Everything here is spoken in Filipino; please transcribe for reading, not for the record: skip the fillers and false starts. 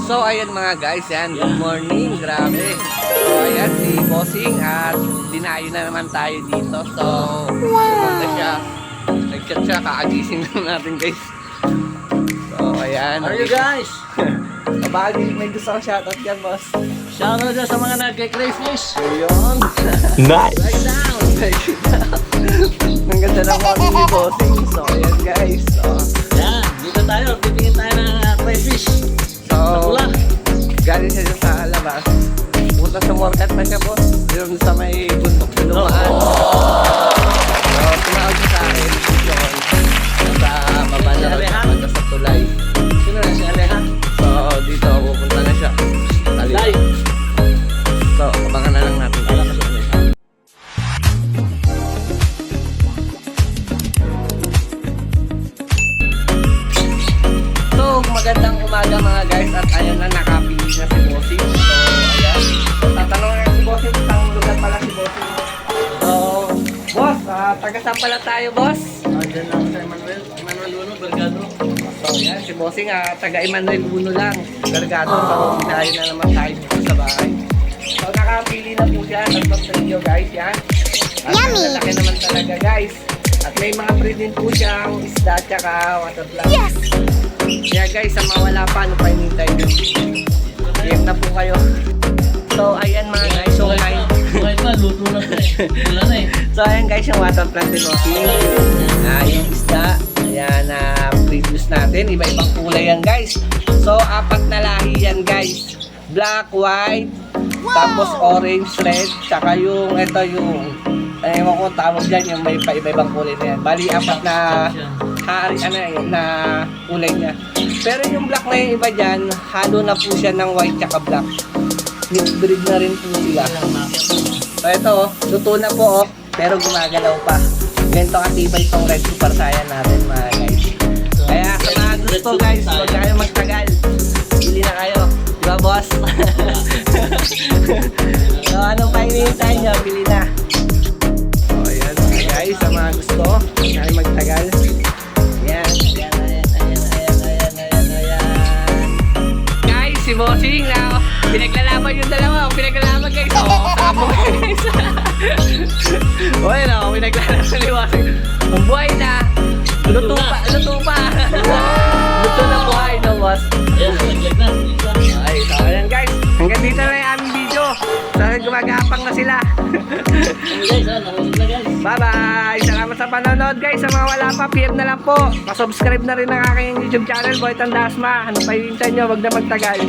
So ayan mga guys, yan, good morning, grabe. So ayan si Bossing at dinayo na naman tayo dito. So pumunta siya, nag-chat siya, kakagising na natin guys. So ayan. How are you guys? Kabagi, may gusto kong shoutout yan boss. Shoutout dyan sa mga nagke-crayfish. Ayun. Nice. Right down. Ang ganda ng mga ni Bossing. So ayan guys. So, Yan, dito tayo. Titingin tayo ng crayfish. so Pula. galing siya dyan sa labas. Punta sa market na siya boss. Yun sa may bundok na lumaan. So tumawag siya sa akin. Yun. Sa baba na punta sa tulay. Sino na si Aleha? So dito pupunta na siya. Live. So abangan na lang natin. Kala ka si Aleha. So magandang umaga mga guys. At ayun na, nakapili na si Bossing. So ayan. So tatanong na si Bossing. Saan lugar pala si Bossing. So boss, taga saan pala tayo boss? Diyan lang sa Emmanuel. Emmanuel Uno, Bergado. So yan, si Bossing taga Emmanuel Uno lang. Gargado, so dahil na naman tayo dito sa bahay. So nakapili na po siya. Tatlong trio guys, yan. At lalaki naman talaga guys. At may mga free din po siyang isda tsaka water plant. Yes! Kaya guys, sa mga wala pa, ano pa hinintay nyo? Game na po kayo. So ayan mga guys, so nine. Kahit pa, luto na to eh. Wala na eh. So ayan guys, yung water plant ni Bossing. Yung isda, ayan na previous natin, iba-ibang kulay yan guys. So apat na lahi yan guys. Black, white, tapos orange, red, tsaka yung ito yung ewan ko tawag dyan, yung may iba-ibang kulay na yan. Bali apat na na kulay niya. Pero yung black na yung iba dyan, halo na po siya ng white tsaka black. Mixed breed na rin po sila. So ito oh, luto na po oh, pero gumagalaw pa. Ganito katibay itong red super saiyan natin mga guys. Kaya sa mga gusto guys, huwag kayo magtagal. Bili na kayo. Diba boss? So anong pa hinihintay nyo? Bili na. So ayan mga guys, sa mga gusto, huwag kayo magtagal. Ayan, ayan, ayan, ayan, ayan, ayan, ayan. Guys, si Bossing na pinaglalaban yung dalawa. Pinaglalaban guys. Oo, tamo guys. O yun o, pinaglalaban ni Bossing. Ang buhay na. Luto pa, luto pa. Luto na buhay no boss. Ayan, naglag na. Ay, so ayan guys. Hanggang dito na yung aming video. So gumagapang na sila. Ano guys, nakausap na guys. Bye-bye! Salamat sa panonood guys. Sa mga wala pa, PM na lang po. Pa-subscribe na rin ang aking YouTube channel, Boy Tandasma. Ano pa hinihintay nyo? Wag na magtagal.